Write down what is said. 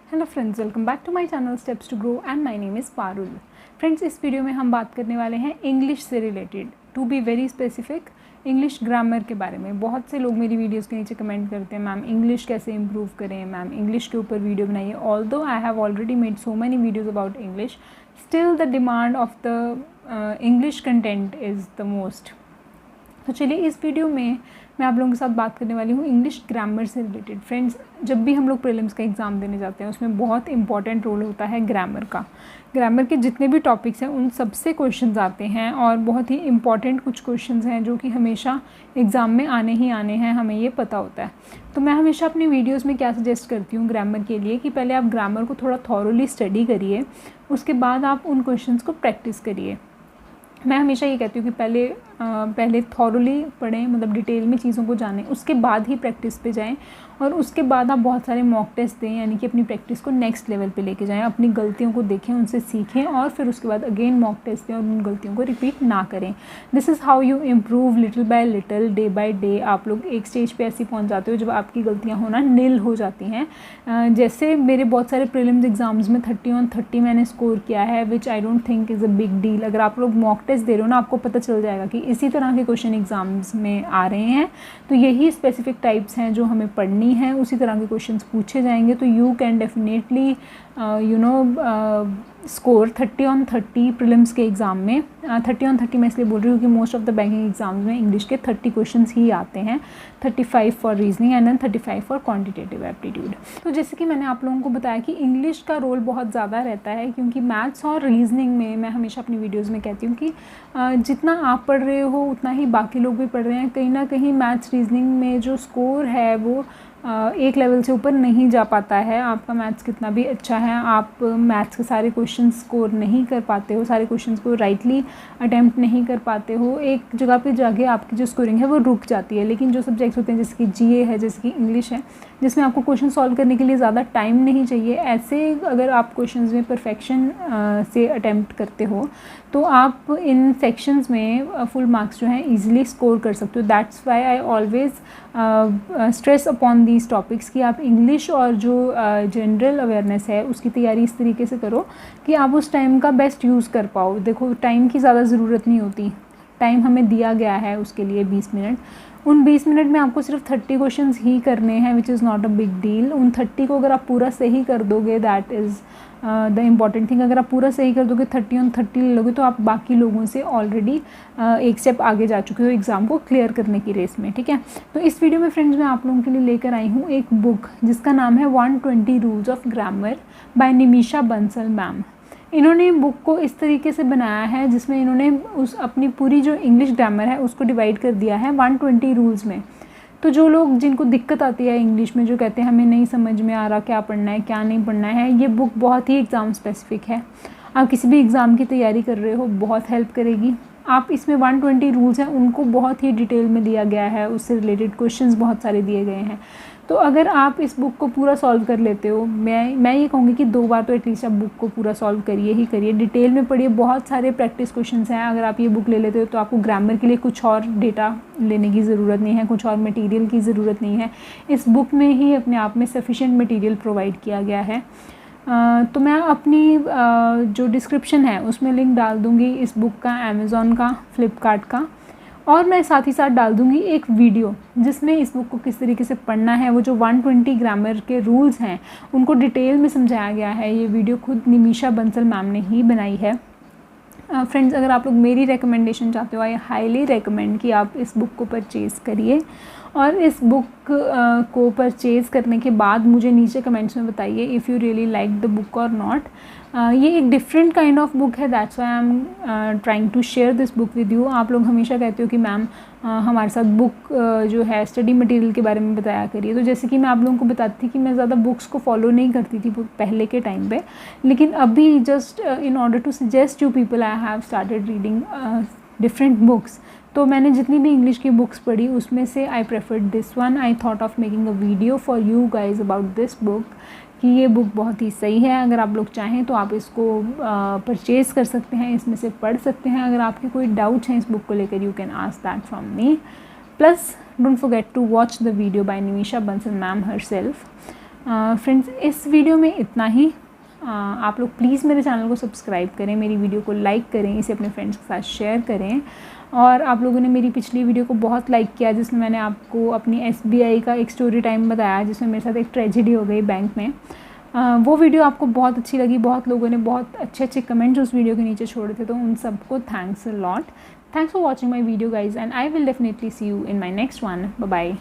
Hello friends, welcome back to my channel steps to grow and my name is Parul. Friends, इस video में हम बात करने वाले हैं इंग्लिश से related, to be very specific English grammar के बारे में। बहुत से लोग मेरी वीडियोस के नीचे कमेंट करते हैं, मैम इंग्लिश कैसे इंप्रूव करें, मैम इंग्लिश के ऊपर वीडियो बनाइए। Although I have already made so many videos about English, still the demand of the English content is the most. तो चलिए, इस वीडियो में मैं आप लोगों के साथ बात करने वाली हूँ इंग्लिश ग्रामर से रिलेटेड। फ्रेंड्स, जब भी हम लोग प्रीलिम्स का एग्ज़ाम देने जाते हैं उसमें बहुत इंपॉर्टेंट रोल होता है ग्रामर का। ग्रामर के जितने भी टॉपिक्स हैं उन सबसे क्वेश्चंस आते हैं और बहुत ही इंपॉर्टेंट कुछ क्वेश्चंस हैं जो कि हमेशा एग्ज़ाम में आने ही आने हैं, हमें ये पता होता है। तो मैं हमेशा अपनी वीडियोज़ में क्या सजेस्ट करती हूँ ग्रामर के लिए कि पहले आप ग्रामर को थोड़ा थॉरोली स्टडी करिए, उसके बाद आप उन क्वेश्चंस को प्रैक्टिस करिए। मैं हमेशा ये कहती हूँ कि पहले थॉरोली पढ़ें, मतलब डिटेल में चीज़ों को जानें, उसके बाद ही प्रैक्टिस पे जाएं और उसके बाद आप बहुत सारे मॉक टेस्ट दें, यानी कि अपनी प्रैक्टिस को नेक्स्ट लेवल पे लेके जाएं। अपनी गलतियों को देखें, उनसे सीखें और फिर उसके बाद अगेन मॉक टेस्ट दें और उन गलतियों को रिपीट ना करें। This is how you improve little bye little, day by day. आप लोग एक स्टेज पे ऐसी पहुंच जाते हो जब आपकी गलतियां होना नील हो जाती हैं। जैसे मेरे बहुत सारे प्रीलिम्स एग्जाम्स में 30/30 मैंने स्कोर किया है, which I don't think is a big deal. अगर आप लोग मॉक टेस्ट दे रहे हो ना, आपको पता चल जाएगा कि इसी तरह के क्वेश्चन एग्जाम्स में आ रहे हैं, तो यही स्पेसिफिक टाइप्स हैं जो हमें पढ़नी है, उसी तरह के क्वेश्चंस पूछे जाएंगे। तो you can definitely score 30/30 prelims के एग्ज़ाम में। 30/30 मैं इसलिए बोल रही हूँ कि most of the banking exams में इंग्लिश के 30 क्वेश्चंस ही आते हैं, 35 for reasoning and then 35 for quantitative aptitude. तो जैसे कि मैंने आप लोगों को बताया कि इंग्लिश का रोल बहुत ज़्यादा रहता है, क्योंकि मैथ्स और रीजनिंग में मैं हमेशा अपनी वीडियोज़ में कहती हूँ कि जितना आप पढ़ रहे हो उतना ही बाकी लोग भी पढ़ रहे हैं। कहीं ना कहीं मैथ्स रीजनिंग में जो स्कोर है वो एक लेवल से ऊपर नहीं जा पाता है। आपका मैथ्स कितना भी अच्छा है, आप मैथ्स के सारे क्वेश्चन स्कोर नहीं कर पाते हो, सारे क्वेश्चंस को राइटली अटैम्प्ट नहीं कर पाते हो। एक जगह पे जाके आपकी जो स्कोरिंग है वो रुक जाती है। लेकिन जो सब्जेक्ट्स होते हैं जैसे कि जीए है, जैसे कि इंग्लिश है, जिसमें आपको क्वेश्चन सॉल्व करने के लिए ज़्यादा टाइम नहीं चाहिए, ऐसे अगर आप क्वेश्चंस में परफेक्शन से अटैम्प्ट करते हो तो आप इन सेक्शंस में फुल मार्क्स जो हैं ईजिली स्कोर कर सकते हो। That's why I always stress upon these topics कि आप इंग्लिश और जो जनरल अवेयरनेस है उसकी तैयारी इस तरीके से करो कि आप उस टाइम का बेस्ट यूज़ कर पाओ। देखो, टाइम की ज़्यादा ज़रूरत नहीं होती, टाइम हमें दिया गया है उसके लिए 20 मिनट। उन 20 मिनट में आपको सिर्फ 30 क्वेश्चंस ही करने हैं, which is not a big deal. उन 30 को अगर आप पूरा सही कर दोगे, that is the important thing. अगर आप पूरा सही कर दोगे, 30/30 ले लोगे, तो आप बाकी लोगों से ऑलरेडी एक स्टेप आगे जा चुके हो एग्ज़ाम को क्लियर करने की रेस में। ठीक है, तो इस वीडियो में फ्रेंड्स मैं आप लोगों के लिए लेकर आई हूँ एक बुक जिसका नाम है 120 rules of grammar bye Nimisha Bansal ma'am. इन्होंने बुक को इस तरीके से बनाया है जिसमें इन्होंने उस अपनी पूरी जो इंग्लिश ग्रामर है उसको डिवाइड कर दिया है 120 रूल्स में। तो जो लोग, जिनको दिक्कत आती है इंग्लिश में, जो कहते हैं हमें नहीं समझ में आ रहा क्या पढ़ना है क्या नहीं पढ़ना है, ये बुक बहुत ही एग्ज़ाम स्पेसिफिक है। आप किसी भी एग्ज़ाम की तैयारी कर रहे हो, बहुत हेल्प करेगी। आप इसमें 120 रूल्स हैं उनको बहुत ही डिटेल में दिया गया है, उससे रिलेटेड क्वेश्चंस बहुत सारे दिए गए हैं। तो अगर आप इस बुक को पूरा सॉल्व कर लेते हो, मैं ये कहूँगी कि 2 बार तो एटलीस्ट आप बुक को पूरा सॉल्व करिए ही करिए, डिटेल में पढ़िए। बहुत सारे प्रैक्टिस क्वेश्चंस हैं। अगर आप ये बुक ले लेते हो तो आपको ग्रामर के लिए कुछ और डेटा लेने की ज़रूरत नहीं है, कुछ और मटेरियल की ज़रूरत नहीं है। इस बुक में ही अपने आप में सफिशेंट मटेरियल प्रोवाइड किया गया है। तो मैं अपनी जो डिस्क्रिप्शन है उसमें लिंक डाल दूँगी इस बुक का, अमेज़ॉन का, फ्लिपकार्ट का, और मैं साथ ही साथ डाल दूँगी एक वीडियो जिसमें इस बुक को किस तरीके से पढ़ना है, वो जो 120 ग्रामर के रूल्स हैं उनको डिटेल में समझाया गया है। ये वीडियो खुद निमिषा बंसल मैम ने ही बनाई है। फ्रेंड्स, अगर आप लोग मेरी रिकमेंडेशन चाहते हो, आई हाईली रिकमेंड कि आप इस बुक को परचेज़ करिए और इस बुक को परचेज़ करने के बाद मुझे नीचे कमेंट्स में बताइए if you really like the book और नॉट। ये एक डिफरेंट काइंड ऑफ बुक है, that's why I am trying to share this book with you. आप लोग हमेशा कहते हो कि मैम हमारे साथ बुक जो है स्टडी मटेरियल के बारे में बताया करिए। तो जैसे कि मैं आप लोगों को बताती थी कि मैं ज़्यादा बुक्स को फॉलो नहीं करती थी पहले के टाइम पे, लेकिन अभी just in order to suggest you people I have started reading different books. तो मैंने जितनी भी इंग्लिश की बुक्स पढ़ी उसमें से आई preferred this one. I thought of making a video for you guys about this book कि ये बुक बहुत ही सही है। अगर आप लोग चाहें तो आप इसको परचेज़ कर सकते हैं, इसमें से पढ़ सकते हैं। अगर आपके कोई डाउट्स हैं इस बुक को लेकर, you can ask that from me. Plus don't forget to watch the video by Nimisha Bansal ma'am herself. Friends इस वीडियो में इतना ही। आप लोग प्लीज़ मेरे चैनल को सब्सक्राइब करें, मेरी वीडियो को लाइक करें, इसे अपने फ्रेंड्स के साथ शेयर करें। और आप लोगों ने मेरी पिछली वीडियो को बहुत लाइक किया जिसमें मैंने आपको अपनी SBI का एक स्टोरी टाइम बताया जिसमें मेरे साथ एक ट्रेजेडी हो गई बैंक में। वो वीडियो आपको बहुत अच्छी लगी, बहुत लोगों ने बहुत अच्छे अच्छे कमेंट्स उस वीडियो के नीचे छोड़े थे, तो उन सबको thanks a lot. Thanks for watching my video guys, and I will definitely see you in my next one. Bye bye.